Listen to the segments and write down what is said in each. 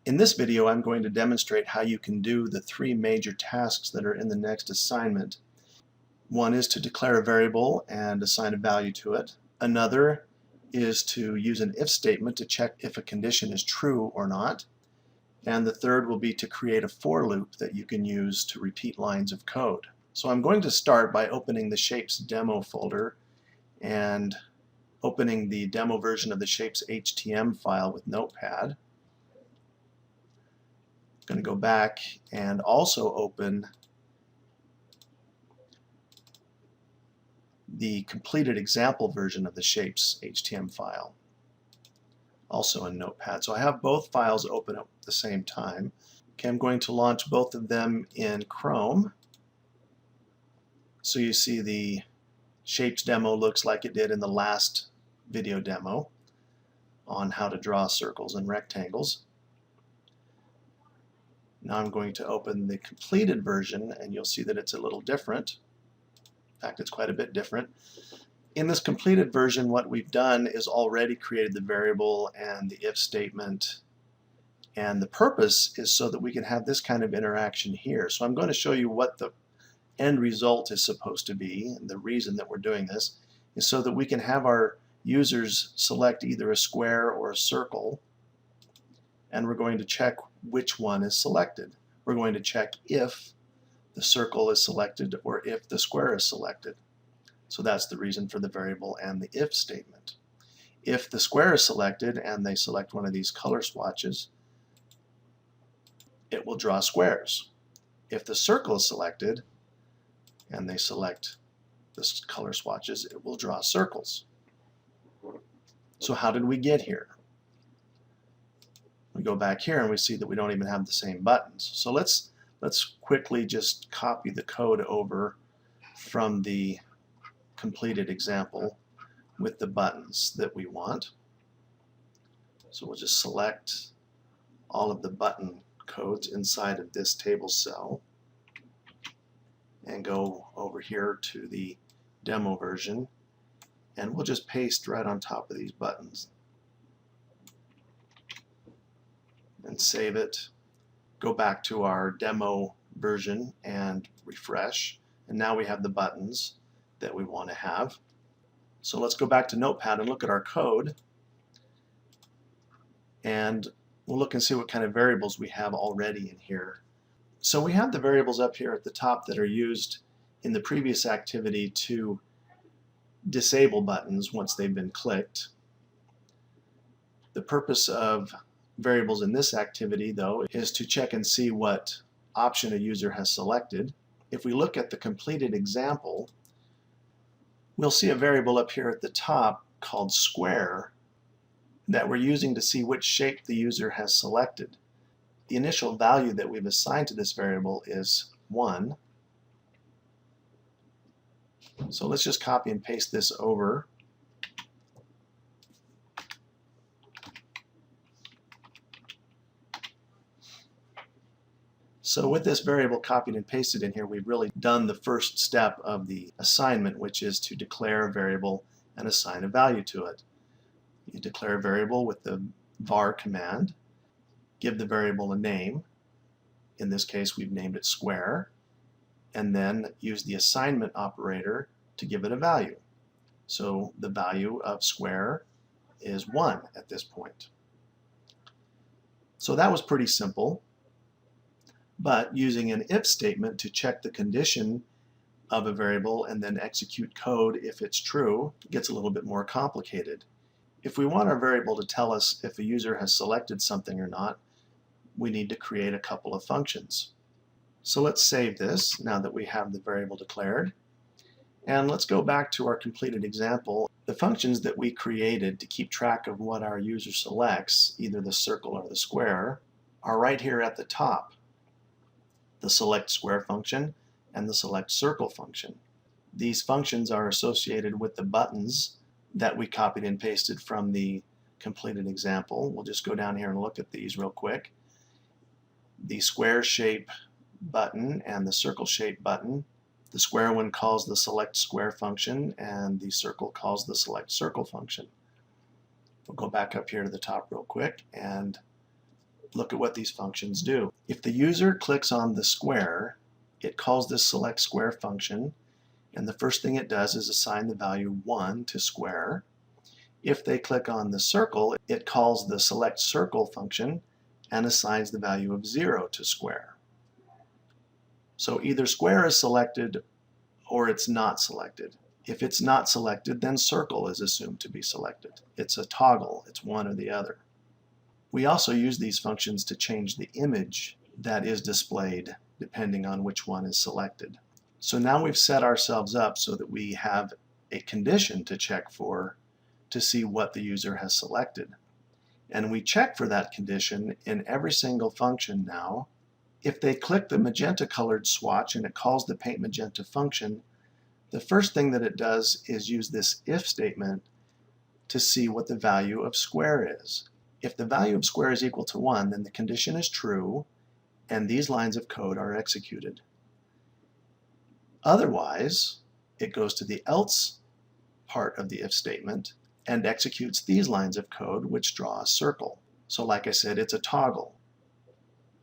In this video, I'm going to demonstrate how you can do the three major tasks that are in the next assignment. One is to declare a variable and assign a value to it. Another is to use an if statement to check if a condition is true or not. And the third will be to create a for loop that you can use to repeat lines of code. So I'm going to start by opening the Shapes demo folder and opening the demo version of the Shapes HTML file with Notepad. I'm going to go back and also open the completed example version of the Shapes HTML file, also in Notepad. So I have both files open at the same time. Okay, I'm going to launch both of them in Chrome. So you see the Shapes demo looks like it did in the last video demo on how to draw circles and rectangles. Now I'm going to open the completed version and you'll see that it's a little different. In fact, it's quite a bit different. In this completed version, what we've done is already created the variable and the if statement, and the purpose is so that we can have this kind of interaction here. So I'm going to show you what the end result is supposed to be, and the reason that we're doing this is so that we can have our users select either a square or a circle, and we're going to check which one is selected. We're going to check if the circle is selected or if the square is selected. So that's the reason for the variable and the if statement. If the square is selected and they select one of these color swatches, it will draw squares. If the circle is selected and they select the color swatches, it will draw circles. So how did we get here? We go back here and we see that we don't even have the same buttons. So let's quickly just copy the code over from the completed example with the buttons that we want. So we'll just select all of the button codes inside of this table cell and go over here to the demo version, and we'll just paste right on top of these buttons and save it. Go back to our demo version and refresh, and now we have the buttons that we want to have. So let's go back to Notepad and look at our code, and we'll look and see what kind of variables we have already in here. So we have the variables up here at the top that are used in the previous activity to disable buttons once they've been clicked. The purpose of variables in this activity, though, is to check and see what option a user has selected. If we look at the completed example, we'll see a variable up here at the top called square that we're using to see which shape the user has selected. The initial value that we've assigned to this variable is 1. So let's just copy and paste this over. So with this variable copied and pasted in here, we've really done the first step of the assignment, which is to declare a variable and assign a value to it. You declare a variable with the var command, give the variable a name. In this case, we've named it square, and then use the assignment operator to give it a value. So the value of square is 1 at this point. So that was pretty simple. But using an if statement to check the condition of a variable and then execute code if it's true gets a little bit more complicated. If we want our variable to tell us if a user has selected something or not, we need to create a couple of functions. So let's save this now that we have the variable declared. And let's go back to our completed example. The functions that we created to keep track of what our user selects, either the circle or the square, are right here at the top. The select square function and the select circle function. These functions are associated with the buttons that we copied and pasted from the completed example. We'll just go down here and look at these real quick. The square shape button and the circle shape button. The square one calls the select square function and the circle calls the select circle function. We'll go back up here to the top real quick and Look at what these functions do. If the user clicks on the square, it calls this select square function, and the first thing it does is assign the value 1 to square. If they click on the circle, it calls the select circle function and assigns the value of 0 to square. So either square is selected or it's not selected. If it's not selected, then circle is assumed to be selected. It's a toggle, it's one or the other. We also use these functions to change the image that is displayed depending on which one is selected. So now we've set ourselves up so that we have a condition to check for to see what the user has selected. And we check for that condition in every single function now. If they click the magenta colored swatch and it calls the paint magenta function, the first thing that it does is use this if statement to see what the value of square is. If the value of square is equal to 1, then the condition is true and these lines of code are executed. Otherwise, it goes to the else part of the if statement and executes these lines of code which draw a circle. So like I said, it's a toggle.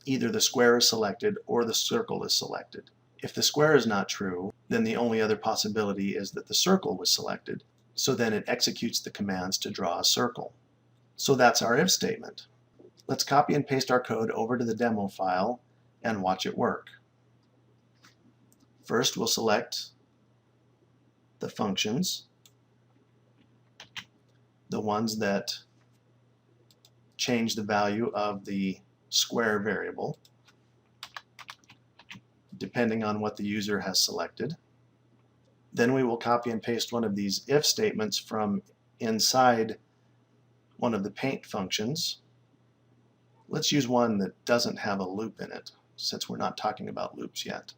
Either the square is selected or the circle is selected. If the square is not true, then the only other possibility is that the circle was selected. So then it executes the commands to draw a circle. So that's our if statement. Let's copy and paste our code over to the demo file and watch it work. First, we'll select the functions, the ones that change the value of the square variable depending on what the user has selected. Then we will copy and paste one of these if statements from inside one of the paint functions. Let's use one that doesn't have a loop in it, since we're not talking about loops yet.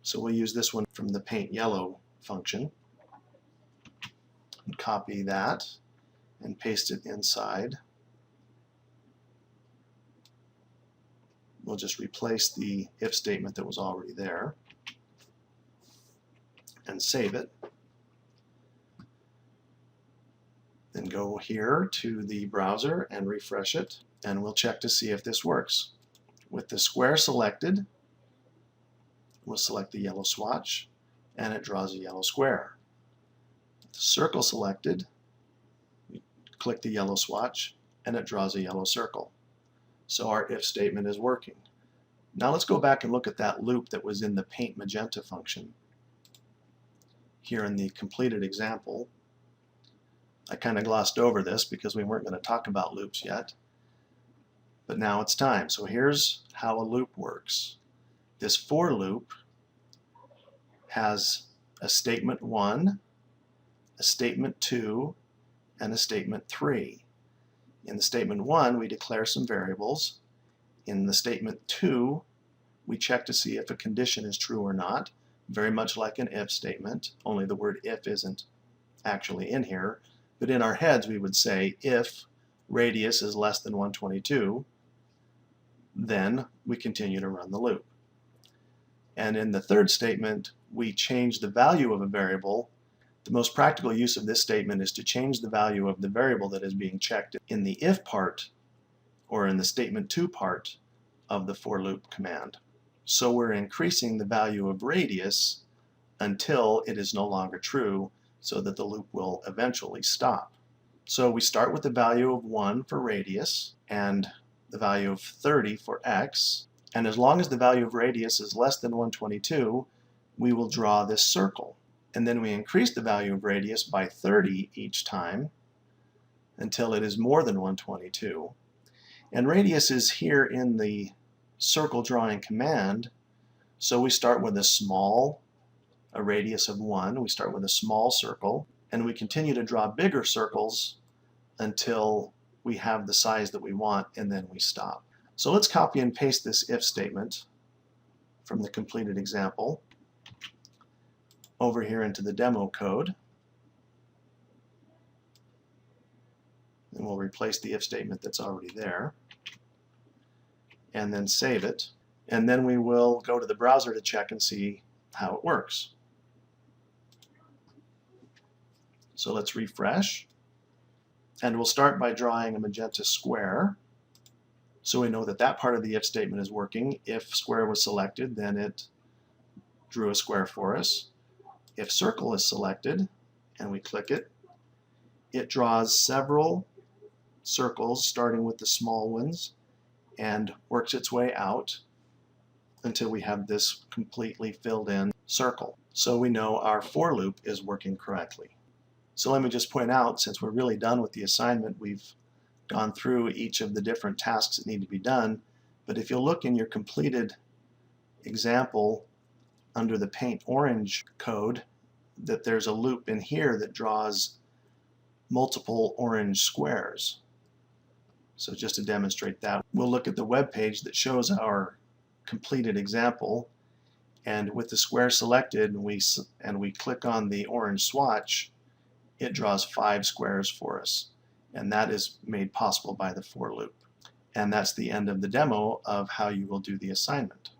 So we'll use this one from the paint yellow function. And copy that and paste it inside. We'll just replace the if statement that was already there and save it. Then go here to the browser and refresh it, and we'll check to see if this works. With the square selected, we'll select the yellow swatch and it draws a yellow square. With the circle selected, we click the yellow swatch and it draws a yellow circle. So our if statement is working. Now let's go back and look at that loop that was in the paint magenta function. Here in the completed example, I kind of glossed over this because we weren't going to talk about loops yet. But now it's time. So here's how a loop works. This for loop has a statement 1, a statement 2, and a statement 3. In the statement 1, we declare some variables. In the statement 2, we check to see if a condition is true or not, very much like an if statement, only the word if isn't actually in here. But in our heads, we would say if radius is less than 122, then we continue to run the loop. And in the third statement, we change the value of a variable. The most practical use of this statement is to change the value of the variable that is being checked in the if part or in the statement 2 part of the for loop command. So we're increasing the value of radius until it is no longer true, so that the loop will eventually stop. So we start with the value of 1 for radius and the value of 30 for x, and as long as the value of radius is less than 122, we will draw this circle. And then we increase the value of radius by 30 each time until it is more than 122. And radius is here in the circle drawing command, so we start with a radius of 1, we start with a small circle, and we continue to draw bigger circles until we have the size that we want, and then we stop. So let's copy and paste this if statement from the completed example over here into the demo code. And we'll replace the if statement that's already there, and then save it. And then we will go to the browser to check and see how it works. So let's refresh, and we'll start by drawing a magenta square. So we know that that part of the if statement is working. If square was selected, then it drew a square for us. If circle is selected and we click it, it draws several circles starting with the small ones and works its way out until we have this completely filled in circle. So we know our for loop is working correctly. So let me just point out, since we're really done with the assignment, we've gone through each of the different tasks that need to be done. But if you'll look in your completed example under the paint orange code, that there's a loop in here that draws multiple orange squares. So just to demonstrate that, we'll look at the web page that shows our completed example, and with the square selected and we click on the orange swatch, it draws 5 squares for us, and that is made possible by the for loop. And that's the end of the demo of how you will do the assignment.